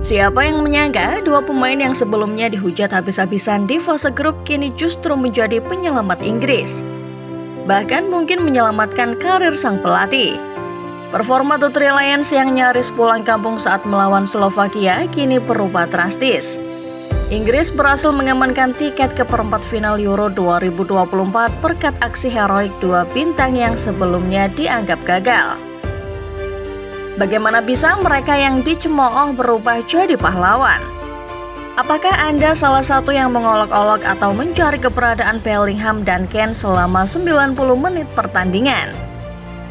Siapa yang menyangka dua pemain yang sebelumnya dihujat habis-habisan di fase grup kini justru menjadi penyelamat Inggris. Bahkan mungkin menyelamatkan karir sang pelatih. Performa The Three Lions yang nyaris pulang kampung saat melawan Slovakia kini berubah drastis. Inggris berhasil mengamankan tiket ke perempat final Euro 2024 berkat aksi heroik dua bintang yang sebelumnya dianggap gagal. Bagaimana bisa mereka yang dicemooh berubah jadi pahlawan? Apakah Anda salah satu yang mengolok-olok atau mencari keberadaan Bellingham dan Kane selama 90 menit pertandingan?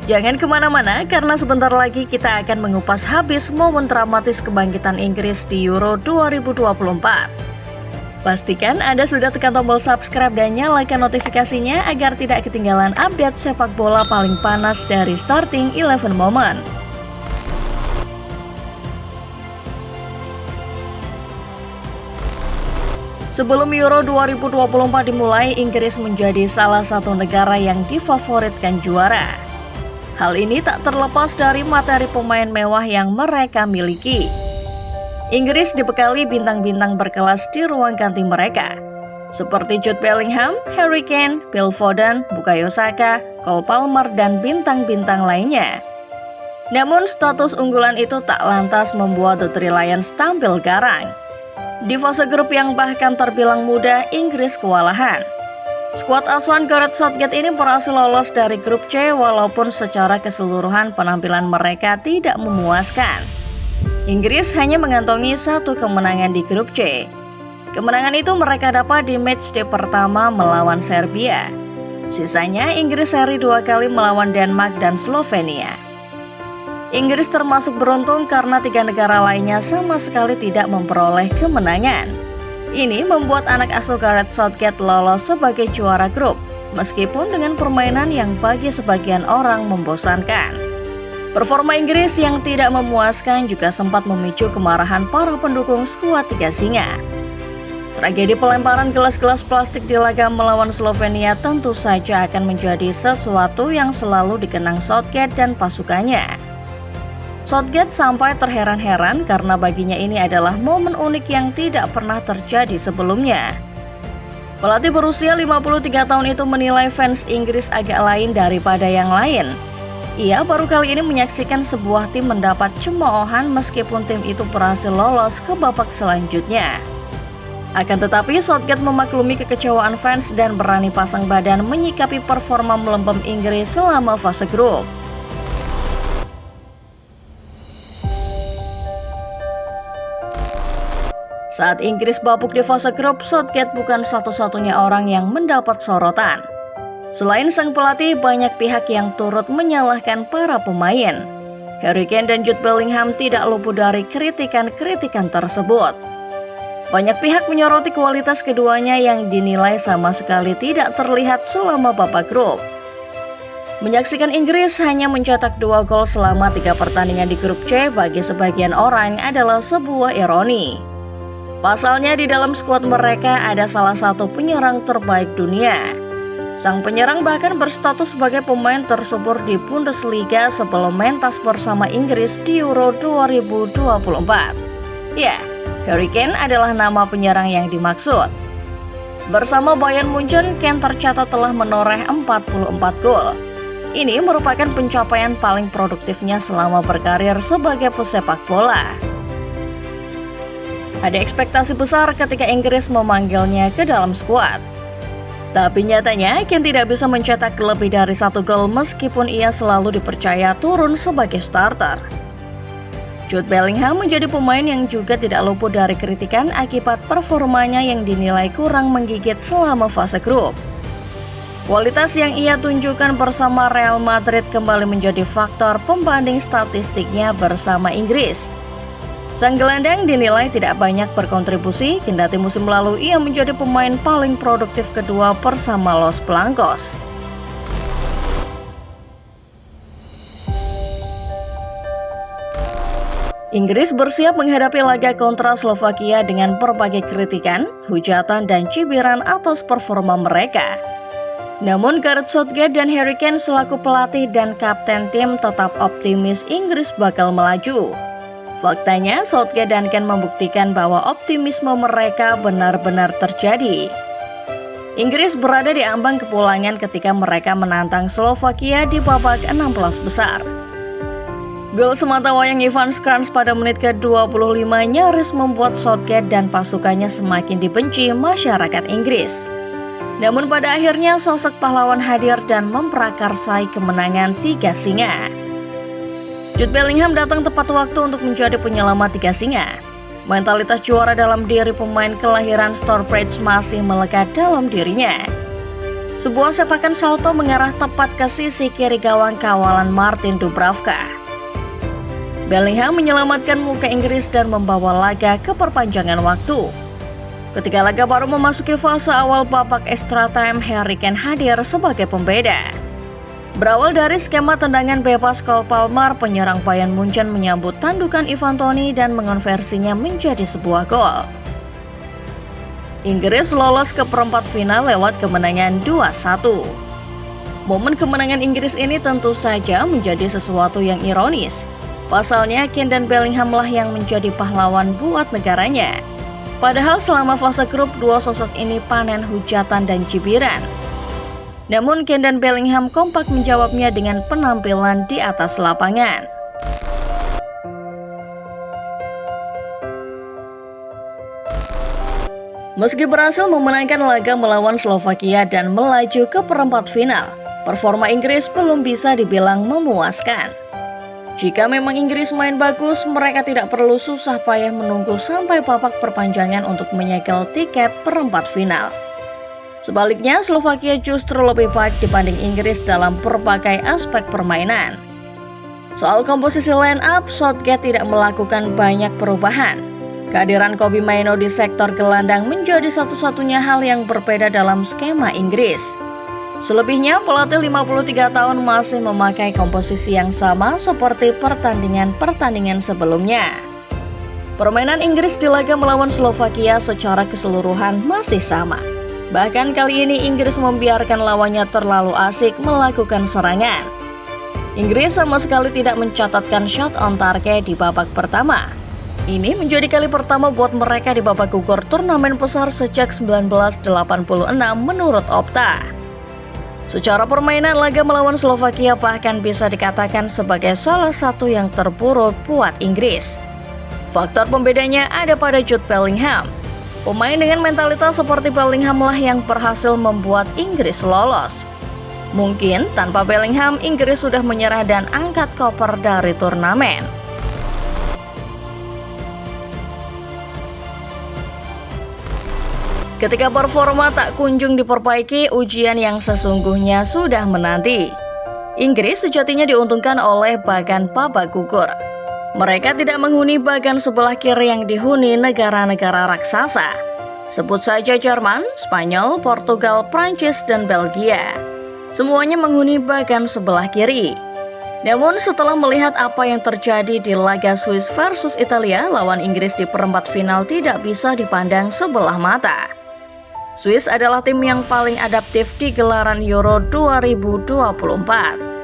Jangan kemana-mana karena sebentar lagi kita akan mengupas habis momen dramatis kebangkitan Inggris di Euro 2024. Pastikan Anda sudah tekan tombol subscribe dan nyalakan notifikasinya agar tidak ketinggalan update sepak bola paling panas dari Starting 11 Moment. Sebelum Euro 2024 dimulai, Inggris menjadi salah satu negara yang difavoritkan juara. Hal ini tak terlepas dari materi pemain mewah yang mereka miliki. Inggris dibekali bintang-bintang berkelas di ruang ganti mereka, seperti Jude Bellingham, Harry Kane, Phil Foden, Bukayo Saka, Cole Palmer, dan bintang-bintang lainnya. Namun status unggulan itu tak lantas membuat The Three Lions tampil garang. Di fase grup yang bahkan terbilang mudah, Inggris kewalahan. Skuad asuhan Gareth Southgate ini berhasil lolos dari grup C walaupun secara keseluruhan penampilan mereka tidak memuaskan. Inggris hanya mengantongi satu kemenangan di grup C. Kemenangan itu mereka dapat di matchday pertama melawan Serbia. Sisanya Inggris seri 2 kali melawan Denmark dan Slovenia. Inggris termasuk beruntung karena 3 negara lainnya sama sekali tidak memperoleh kemenangan. Ini membuat anak asuh Gareth Southgate lolos sebagai juara grup, meskipun dengan permainan yang bagi sebagian orang membosankan. Performa Inggris yang tidak memuaskan juga sempat memicu kemarahan para pendukung skuad Tiga Singa. Tragedi pelemparan gelas-gelas plastik di laga melawan Slovenia tentu saja akan menjadi sesuatu yang selalu dikenang Southgate dan pasukannya. Southgate sampai terheran-heran karena baginya ini adalah momen unik yang tidak pernah terjadi sebelumnya. Pelatih berusia 53 tahun itu menilai fans Inggris agak lain daripada yang lain. Ia baru kali ini menyaksikan sebuah tim mendapat cemoohan meskipun tim itu berhasil lolos ke babak selanjutnya. Akan tetapi Southgate memaklumi kekecewaan fans dan berani pasang badan menyikapi performa melempem Inggris selama fase grup. Saat Inggris bapuk di fase grup, Southgate bukan satu-satunya orang yang mendapat sorotan. Selain sang pelatih, banyak pihak yang turut menyalahkan para pemain. Harry Kane dan Jude Bellingham tidak luput dari kritikan-kritikan tersebut. Banyak pihak menyoroti kualitas keduanya yang dinilai sama sekali tidak terlihat selama babak grup. Menyaksikan Inggris hanya mencetak 2 gol selama 3 pertandingan di grup C bagi sebagian orang adalah sebuah ironi. Pasalnya di dalam skuad mereka ada salah satu penyerang terbaik dunia. Sang penyerang bahkan berstatus sebagai pemain tersubur di Bundesliga sebelum mentas bersama Inggris di Euro 2024. Ya, Harry Kane adalah nama penyerang yang dimaksud. Bersama Bayern Munchen, Kane tercatat telah menoreh 44 gol. Ini merupakan pencapaian paling produktifnya selama berkarir sebagai pesepak bola. Ada ekspektasi besar ketika Inggris memanggilnya ke dalam skuad. Tapi nyatanya, Kane tidak bisa mencetak lebih dari 1 gol meskipun ia selalu dipercaya turun sebagai starter. Jude Bellingham menjadi pemain yang juga tidak luput dari kritikan akibat performanya yang dinilai kurang menggigit selama fase grup. Kualitas yang ia tunjukkan bersama Real Madrid kembali menjadi faktor pembanding statistiknya bersama Inggris. Sang gelandang dinilai tidak banyak berkontribusi, kendati musim lalu ia menjadi pemain paling produktif kedua bersama Los Blancos. Inggris bersiap menghadapi laga kontra Slovakia dengan berbagai kritikan, hujatan, dan cibiran atas performa mereka. Namun Gareth Southgate dan Harry Kane selaku pelatih dan kapten tim tetap optimis Inggris bakal melaju. Faktanya, Southgate dan Kane membuktikan bahwa optimisme mereka benar-benar terjadi. Inggris berada di ambang kepulangan ketika mereka menantang Slovakia di babak 16 besar. Gol sematawayang Ivan Schranz pada menit ke-25 nyaris membuat Southgate dan pasukannya semakin dibenci masyarakat Inggris. Namun pada akhirnya sosok pahlawan hadir dan memprakarsai kemenangan 3 singa. Jude Bellingham datang tepat waktu untuk menjadi penyelamat 3 singa. Mentalitas juara dalam diri pemain kelahiran Stourbridge masih melekat dalam dirinya. Sebuah sepakan salto mengarah tepat ke sisi kiri gawang kawalan Martin Dubravka. Bellingham menyelamatkan muka Inggris dan membawa laga ke perpanjangan waktu. Ketika laga baru memasuki fase awal babak extra time, Harry Kane hadir sebagai pembeda. Berawal dari skema tendangan bebas, Cole Palmer, penyerang Bayern Munchen, menyambut tandukan Ivan Toney dan mengonversinya menjadi sebuah gol. Inggris lolos ke perempat final lewat kemenangan 2-1. Momen kemenangan Inggris ini tentu saja menjadi sesuatu yang ironis. Pasalnya, Kane dan Bellingham lah yang menjadi pahlawan buat negaranya. Padahal selama fase grup, dua sosok ini panen hujatan dan cibiran. Namun Kane dan Bellingham kompak menjawabnya dengan penampilan di atas lapangan. Meski berhasil memenangkan laga melawan Slovakia dan melaju ke perempat final, performa Inggris belum bisa dibilang memuaskan. Jika memang Inggris main bagus, mereka tidak perlu susah payah menunggu sampai babak perpanjangan untuk menyegel tiket perempat final. Sebaliknya, Slovakia justru lebih baik dibanding Inggris dalam berbagai aspek permainan. Soal komposisi line up, Southgate tidak melakukan banyak perubahan. Kehadiran Kobbie Mainoo di sektor gelandang menjadi satu-satunya hal yang berbeda dalam skema Inggris. Selebihnya, pelatih 53 tahun masih memakai komposisi yang sama seperti pertandingan-pertandingan sebelumnya. Permainan Inggris di laga melawan Slovakia secara keseluruhan masih sama. Bahkan kali ini Inggris membiarkan lawannya terlalu asik melakukan serangan. Inggris sama sekali tidak mencatatkan shot on target di babak pertama. Ini menjadi kali pertama buat mereka di babak gugur turnamen besar sejak 1986 menurut Opta. Secara permainan, laga melawan Slovakia bahkan bisa dikatakan sebagai salah satu yang terburuk buat Inggris. Faktor pembedanya ada pada Jude Bellingham. Pemain dengan mentalitas seperti Bellingham lah yang berhasil membuat Inggris lolos. Mungkin tanpa Bellingham, Inggris sudah menyerah dan angkat koper dari turnamen. Ketika performa tak kunjung diperbaiki, ujian yang sesungguhnya sudah menanti. Inggris sejatinya diuntungkan oleh bagan babak gugur. Mereka tidak menghuni bagan sebelah kiri yang dihuni negara-negara raksasa. Sebut saja Jerman, Spanyol, Portugal, Prancis, dan Belgia. Semuanya menghuni bagan sebelah kiri. Namun setelah melihat apa yang terjadi di laga Swiss versus Italia, lawan Inggris di perempat final tidak bisa dipandang sebelah mata. Swiss adalah tim yang paling adaptif di gelaran Euro 2024.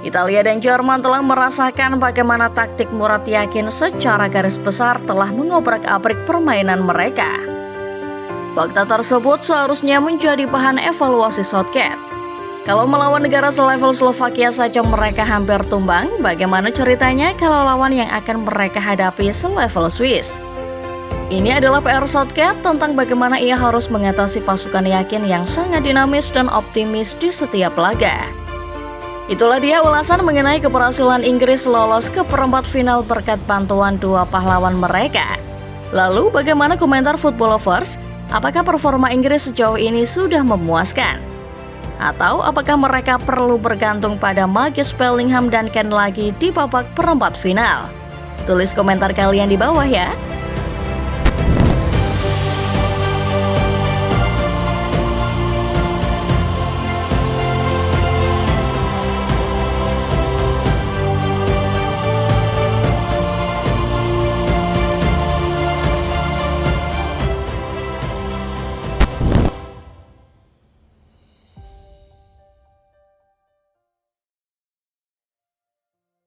Italia dan Jerman telah merasakan bagaimana taktik Murat Yakin secara garis besar telah mengobrak-abrik permainan mereka. Fakta tersebut seharusnya menjadi bahan evaluasi Southgate. Kalau melawan negara selevel Slovakia saja mereka hampir tumbang, bagaimana ceritanya kalau lawan yang akan mereka hadapi selevel Swiss? Ini adalah PR Southgate tentang bagaimana ia harus mengatasi pasukan Yakin yang sangat dinamis dan optimis di setiap laga. Itulah dia ulasan mengenai keberhasilan Inggris lolos ke perempat final berkat bantuan dua pahlawan mereka. Lalu bagaimana komentar football lovers? Apakah performa Inggris sejauh ini sudah memuaskan? Atau apakah mereka perlu bergantung pada magis Bellingham dan Kane lagi di babak perempat final? Tulis komentar kalian di bawah ya.